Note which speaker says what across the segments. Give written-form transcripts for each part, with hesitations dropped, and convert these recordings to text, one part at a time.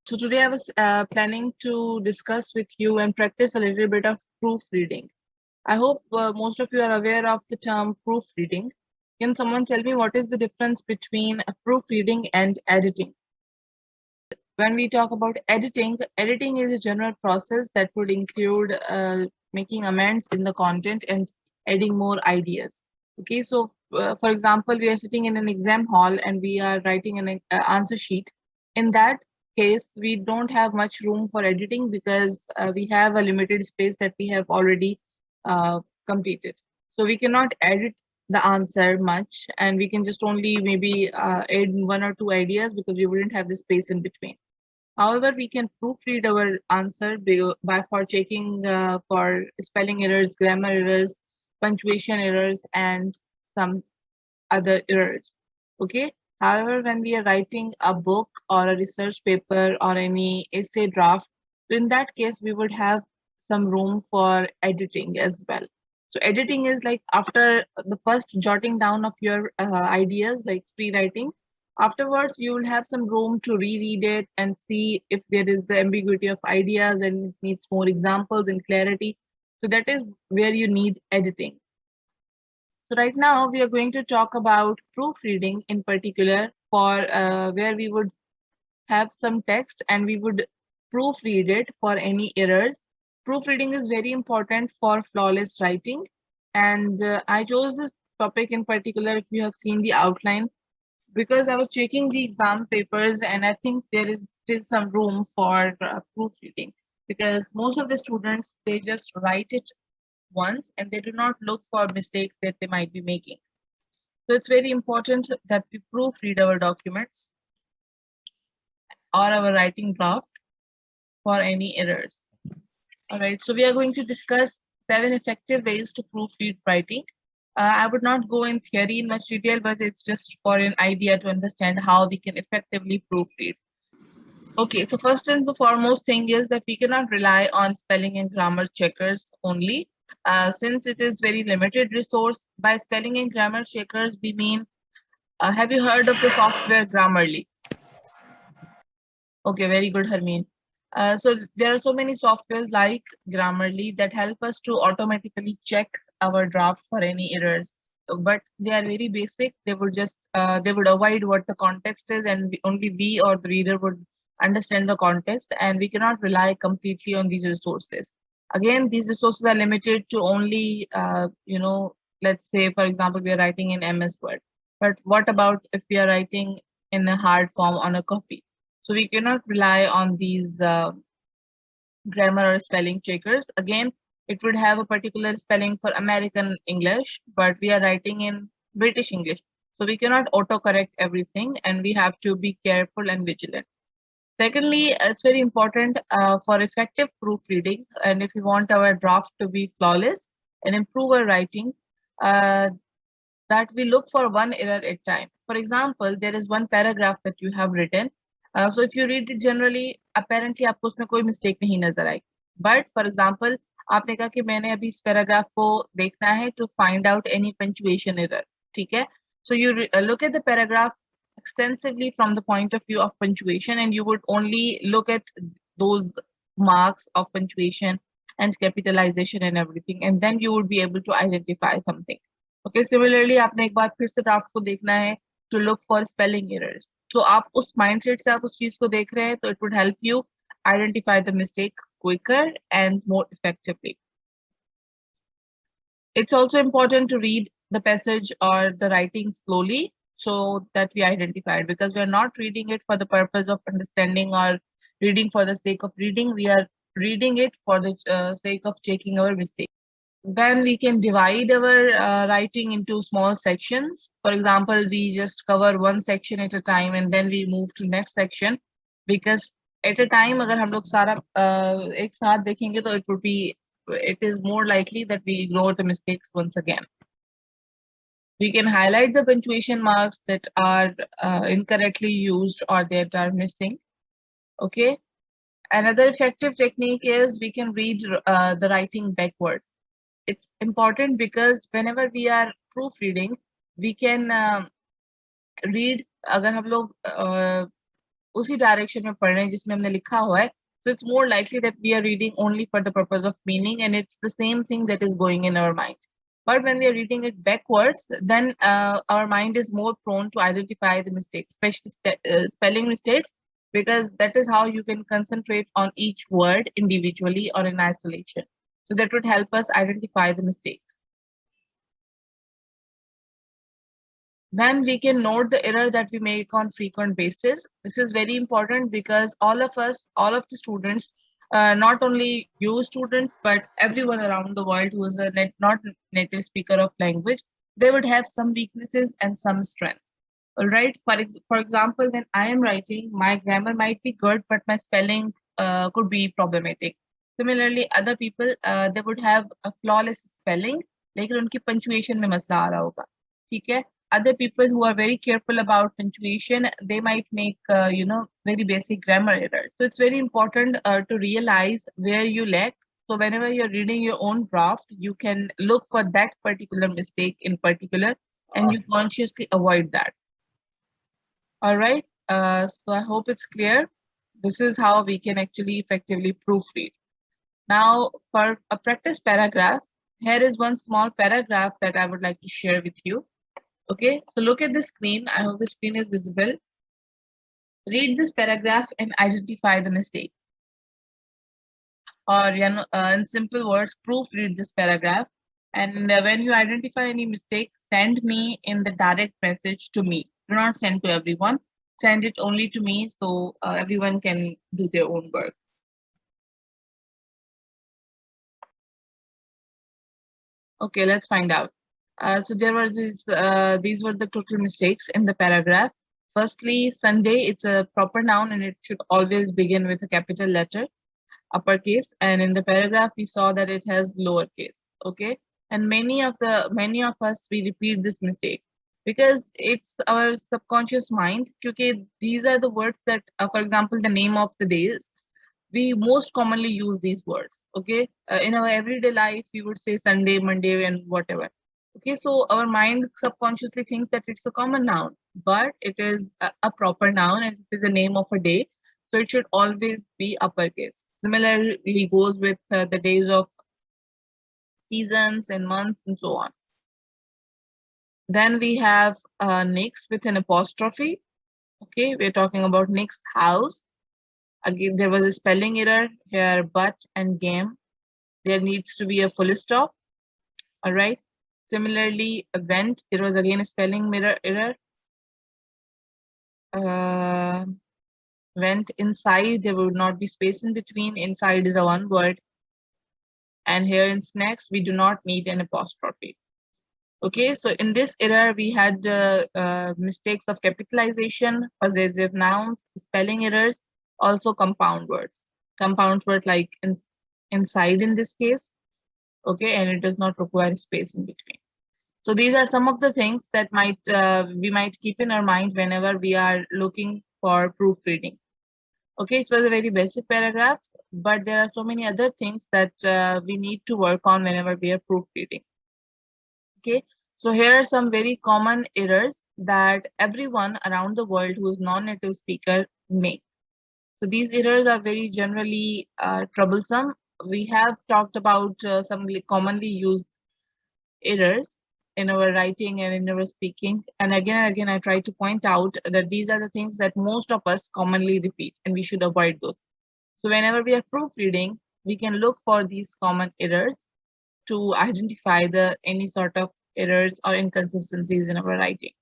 Speaker 1: So today I was planning to discuss with you and practice a little bit of proofreading. I hope most of you are aware of the term proofreading. Can someone tell me what is the difference between proofreading and editing? When we talk about editing, editing is a general process that would include making amends in the content and adding more ideas. Okay, so for example, we are sitting in an exam hall and we are writing an answer sheet. In that case, we don't have much room for editing because we have a limited space that we have already uh, completed. So we cannot edit the answer much, and we can just only maybe add one or two ideas because we wouldn't have the space in between. However, we can proofread our answer by for checking for spelling errors, grammar errors, punctuation errors, and some other errors. Okay. However, when we are writing a book or a research paper or any essay draft, so in that case, we would have some room for editing as well. So editing is like after the first jotting down of your ideas, like free writing. Afterwards, you will have some room to reread it and see if there is the ambiguity of ideas and it needs more examples and clarity. So that is where you need editing. So right now we are going to talk about proofreading in particular for where we would have some text and we would proofread it for any errors. Proofreading is very important for flawless writing. And I chose this topic in particular if you have seen the outline because I was checking the exam papers and I think there is still some room for proofreading because most of the students, they just write it once and they do not look for mistakes that they might be making. So it's very important that we proofread our documents or our writing draft for any errors. All right, so we are going to discuss 7 effective ways to proofread writing. I would not go in theory in much detail, but it's just for an idea to understand how we can effectively proofread. Okay, so first and the foremost thing is that we cannot rely on spelling and grammar checkers only. Since it is very limited resource, by spelling and grammar checkers, we mean, have you heard of the software Grammarly? Okay, very good, Harmeen. So there are so many softwares like Grammarly that help us to automatically check our draft for any errors. But they are very basic. They would just they would avoid what the context is, and only we or the reader would understand the context, and we cannot rely completely on these resources. Again, these resources are limited to only let's say for example we are writing in MS Word. But what about if we are writing in a hard form on a copy? So we cannot rely on these grammar or spelling checkers. Again, it would have a particular spelling for American English, but we are writing in British English. So we cannot autocorrect everything and we have to be careful and vigilant. Secondly, it's very important for effective proofreading. And if we want our draft to be flawless and improve our writing, uh, that we look for one error at a time. For example, there is one paragraph that you have written. So if you read it generally, apparently आपको उसमें कोई mistake नहीं नजर आई. But for example, आपने कहा कि मैंने अभी इस paragraph को देखना है to find out any punctuation error. ठीक है? So you look at the paragraph extensively from the point of view of punctuation, and you would only look at those marks of punctuation and capitalization and everything, and then you would be able to identify something. Okay similarly आपने एक बार फिर से draft को देखना है to look for spelling errors. तो आप उस माइंडसेट से आप उस चीज को देख रहे हैं तो it would help you identify the mistake quicker and more effectively. It's also important to read the passage or the writing slowly so that we identify it, because we're not reading it for the purpose of understanding or reading for the sake of reading. We are reading it for the sake of checking our mistakes. Then we can divide our writing into small sections. For example, we just cover one section at a time and then we move to next section, because at a time अगर हम लोग सारा एक साथ देखेंगे तो it is more likely that we ignore the mistakes once again. We can highlight the punctuation marks that are incorrectly used or that are missing. Okay. Another effective technique is we can read the writing backwards. It's important because whenever we are proofreading, we can read. अगर हम लोग उसी direction में पढ़ रहे हैं जिसमें हमने लिखा हुआ है, so it's more likely that we are reading only for the purpose of meaning, and it's the same thing that is going in our mind. But when we are reading it backwards, then our mind is more prone to identify the mistakes, especially spelling mistakes, because that is how you can concentrate on each word individually or in isolation. So that would help us identify the mistakes. Then we can note the error that we make on frequent basis. This is very important because all of us, all of the students, not only you students, but everyone around the world who is not native speaker of language, they would have some weaknesses and some strengths. All right. For example, when I am writing, my grammar might be good, but my spelling could be problematic. Similarly, other people, they would have a flawless spelling, लेकिन उनकी punctuation में मसला आ रहा होगा. ठीक है. Other people who are very careful about punctuation, they might make very basic grammar errors. So it's very important to realize where you lack. So whenever you're reading your own draft, you can look for that particular mistake in particular, and you consciously avoid that. All right. So I hope it's clear. This is how we can actually effectively proofread. Now, for a practice paragraph, here is one small paragraph that I would like to share with you. Okay, so look at the screen. I hope the screen is visible. Read this paragraph and identify the mistake. Or in simple words, proofread this paragraph. And when you identify any mistake, send me in the direct message to me. Do not send to everyone. Send it only to me so everyone can do their own work. Okay, let's find out. So there were these were the total mistakes in the paragraph. Firstly, Sunday, it's a proper noun and it should always begin with a capital letter, uppercase. And in the paragraph, we saw that it has lowercase. Okay, and many of us, we repeat this mistake because it's our subconscious mind. Because these are the words that, for example, the name of the days, we most commonly use these words. Okay, in our everyday life, we would say Sunday, Monday, and whatever. Okay, so our mind subconsciously thinks that it's a common noun, but it is a proper noun and it is the name of a day. So it should always be uppercase. Similarly goes with the days of seasons and months and so on. Then we have Nick's with an apostrophe. Okay, we're talking about Nick's house. Again, there was a spelling error here, but and game. There needs to be a full stop. All right. Similarly, event, it was again a spelling error. Went inside, there would not be space in between. Inside is a one word. And here in snacks, we do not need an apostrophe. Okay, so in this error, we had mistakes of capitalization, possessive nouns, spelling errors, also compound words. Compound word like inside in this case. Okay, and it does not require space in between. So these are some of the things that we might keep in our mind whenever we are looking for proofreading. Okay, it was a very basic paragraph, but there are so many other things that we need to work on whenever we are proofreading. Okay, so here are some very common errors that everyone around the world who is non-native speaker make. So these errors are very generally troublesome. We have talked about some commonly used errors in our writing and in our speaking. And again, I try to point out that these are the things that most of us commonly repeat and we should avoid those. So whenever we are proofreading, we can look for these common errors to identify any sort of errors or inconsistencies in our writing.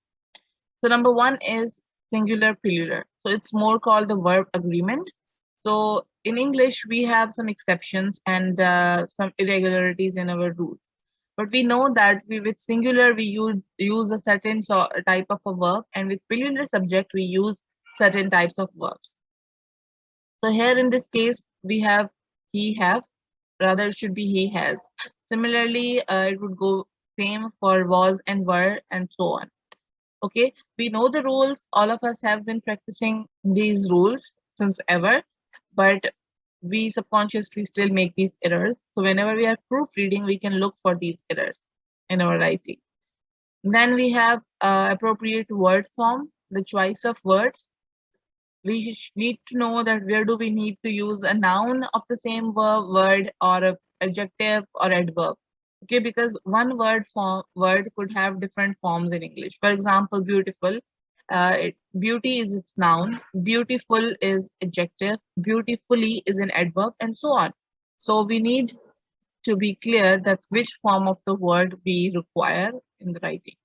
Speaker 1: So number one is singular plurial. So it's more called the verb agreement. So in English, we have some exceptions and some irregularities in our rules. But we know that with singular, we use a certain type of a verb, and with plurial subject, we use certain types of verbs. So here in this case, we have he have, rather it should be he has. Similarly, it would go same for was and were and so on. Okay, we know the rules. All of us have been practicing these rules since ever, but we subconsciously still make these errors. So whenever we are proofreading, we can look for these errors in our writing. Then we have appropriate word form, the choice of words. we need to know that where do we need to use a noun of the same word or a adjective or adverb. Okay, because one word could have different forms in English. For example, beautiful. Beauty is its noun, beautiful is adjective, beautifully is an adverb, and so on. So we need to be clear that which form of the word we require in the writing.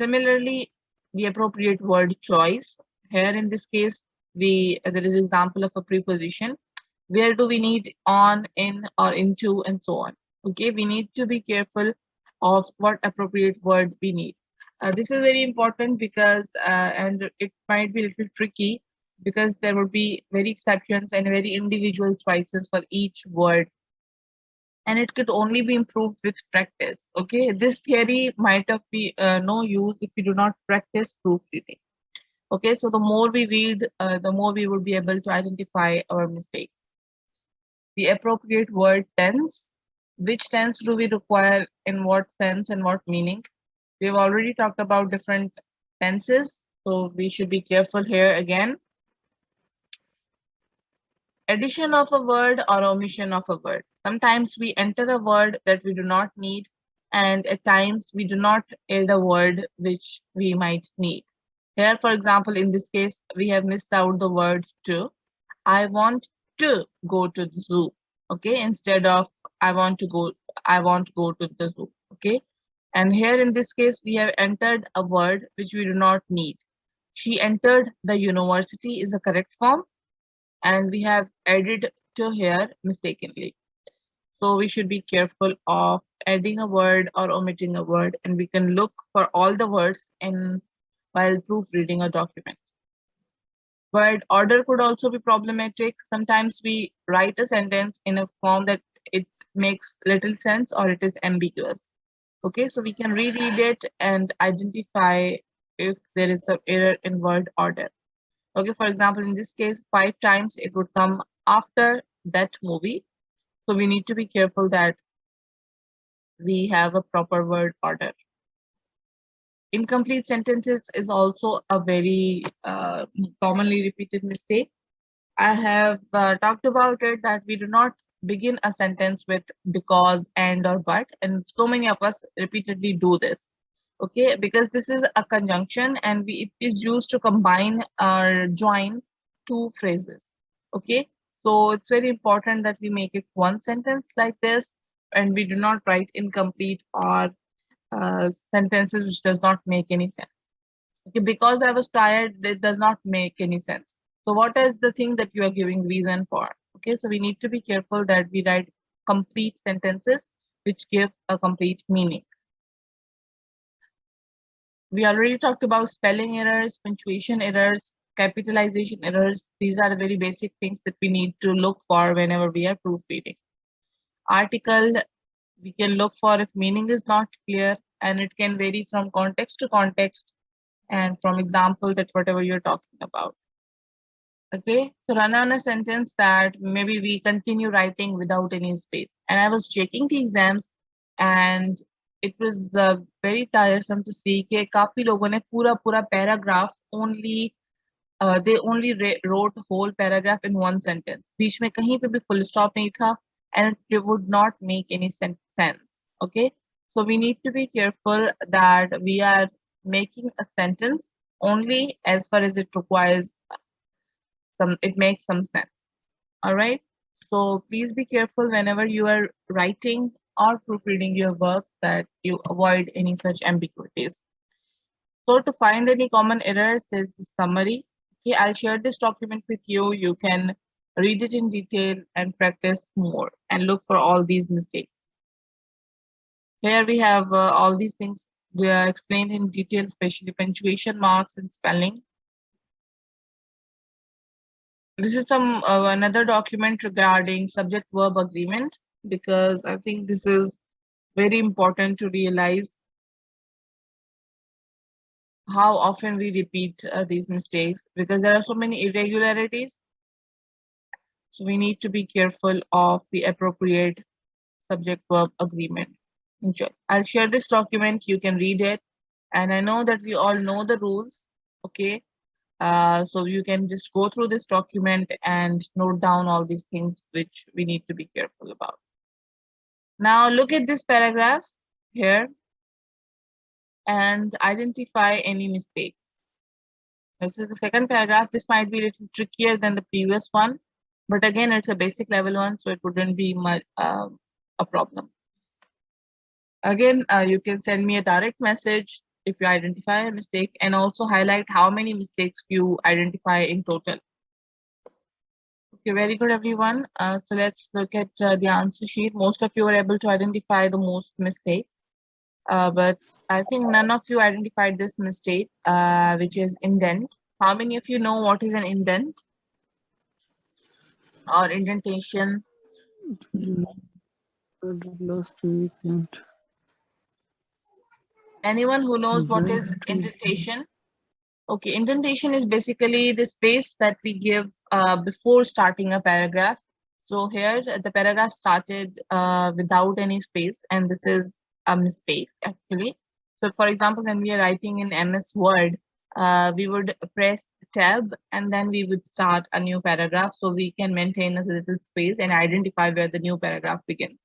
Speaker 1: Similarly, the appropriate word choice. Here in this case, there is example of a preposition. Where do we need on, in, or into, and so on. Okay, we need to be careful of what appropriate word we need. This is very important because, and it might be a little tricky because there will be very exceptions and very individual choices for each word, and it could only be improved with practice. Okay, this theory might have be no use if we do not practice proofreading. Okay, so the more we read, the more we will be able to identify our mistakes. The appropriate word tense. Which tense do we require in what sense and what meaning? We've already talked about different tenses, so we should be careful here again. Addition of a word or omission of a word. Sometimes we enter a word that we do not need, and at times we do not add a word which we might need. Here, for example, in this case, we have missed out the word to. I want to go to the zoo. Okay, instead of I want to go to the zoo. Okay, and here in this case, we have entered a word which we do not need. She entered the university is a correct form, and we have added to here mistakenly. So we should be careful of adding a word or omitting a word, and we can look for all the words in while proofreading a document. Word order could also be problematic. Sometimes we write a sentence in a form that it makes little sense or it is ambiguous. Okay, so we can reread it and identify if there is an error in word order. Okay, for example, in this case, 5 times it would come after that movie. So we need to be careful that we have a proper word order. Incomplete sentences is also a very commonly repeated mistake. I have talked about it that we do not begin a sentence with because, and, or but, and so many of us repeatedly do this. Okay, because this is a conjunction and it is used to combine or join two phrases. Okay, so it's very important that we make it one sentence like this, and we do not write incomplete or sentences which does not make any sense. Okay, because I was tired, it does not make any sense. So what is the thing that you are giving reason for? Okay, so we need to be careful that we write complete sentences which give a complete meaning. We already talked about spelling errors, punctuation errors, capitalization errors. These are the very basic things that we need to look for whenever we are proofreading. Article, we can look for if meaning is not clear, and it can vary from context to context and from example that whatever you're talking about. Okay, so run on a sentence that maybe we continue writing without any space. And I was checking the exams, and it was very tiresome to see कि काफी लोगों ने पूरा paragraph only they only wrote whole paragraph in one sentence. बीच में कहीं पे भी full stop नहीं था, and it would not make any sense. Okay, so we need to be careful that we are making a sentence only as far as it requires it makes some sense. All right, so please be careful whenever you are writing or proofreading your work that you avoid any such ambiguities. So to find any common errors, there's the summary. Okay, I'll share this document with you. You can read it in detail and practice more and look for all these mistakes. Here we have all these things they are explained in detail, especially punctuation marks and spelling. This is some another document regarding subject-verb agreement, because I think this is very important to realize how often we repeat these mistakes, because there are so many irregularities. So we need to be careful of the appropriate subject-verb agreement. Enjoy. I'll share this document. You can read it. And I know that we all know the rules. Okay. So you can just go through this document and note down all these things which we need to be careful about. Now look at this paragraph here and identify any mistakes. This is the second paragraph. This might be a little trickier than the previous one, but again, it's a basic level one, so it wouldn't be much a problem. Again, you can send me a direct message if you identify a mistake, and also highlight how many mistakes you identify in total. Okay, very good, everyone. So let's look at the answer sheet. Most of you were able to identify the most mistakes, but I think none of you identified this mistake, which is indent. How many of you know what is an indent or indentation?
Speaker 2: Last weekend.
Speaker 1: Anyone who knows what is indentation? Okay, indentation is basically the space that we give before starting a paragraph. So here the paragraph started without any space, and this is a mistake actually. So for example, when we are writing in MS Word, we would press tab and then we would start a new paragraph, so we can maintain a little space and identify where the new paragraph begins.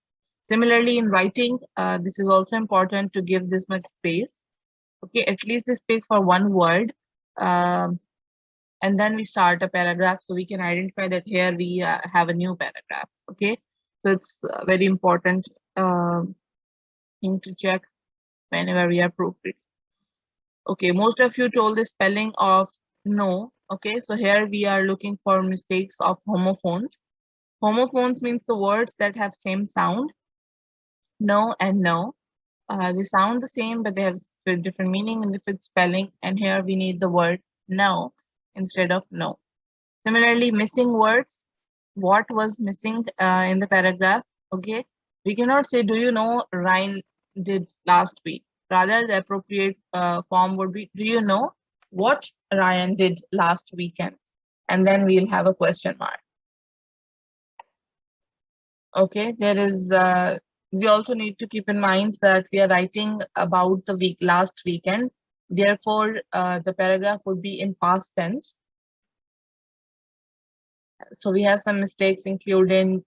Speaker 1: Similarly, in writing, this is also important to give this much space. Okay, at least the space for one word, um, and then we start a paragraph, so we can identify that here we have a new paragraph. Okay, so it's a very important thing to check whenever we are proofreading. Okay, most of you told the spelling of no. Okay, so here we are looking for mistakes of homophones. Homophones means the words that have same sound, no and no. They sound the same, but they have different meaning and different spelling. And here we need the word no instead of no. Similarly, missing words. What was missing in the paragraph? Okay, we cannot say, do you know Ryan did last week? Rather, the appropriate form would be, do you know what Ryan did last weekend? And then we'll have a question mark. Okay, there is, we also need to keep in mind that we are writing about the week last weekend. Therefore, the paragraph would be in past tense. So we have some mistakes including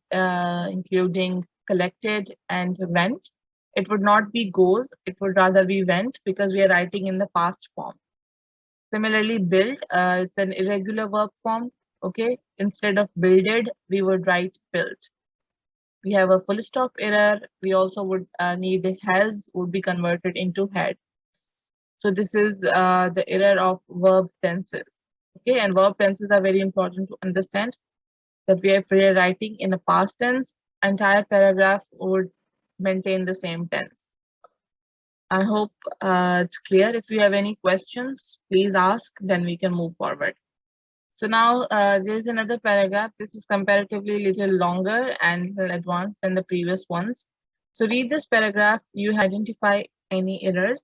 Speaker 1: collected and went. It would not be goes, it would rather be went because we are writing in the past form. Similarly, build, it's an irregular verb form. Okay, instead of builded, we would write built. We have a full stop error. We also would need the has would be converted into had. So this is the error of verb tenses. Okay, and verb tenses are very important to understand. That we are writing in a past tense, entire paragraph would maintain the same tense. I hope it's clear. If you have any questions, please ask, then we can move forward. So now there's another paragraph. This is comparatively a little longer and little advanced than the previous ones. So read this paragraph. You identify any errors.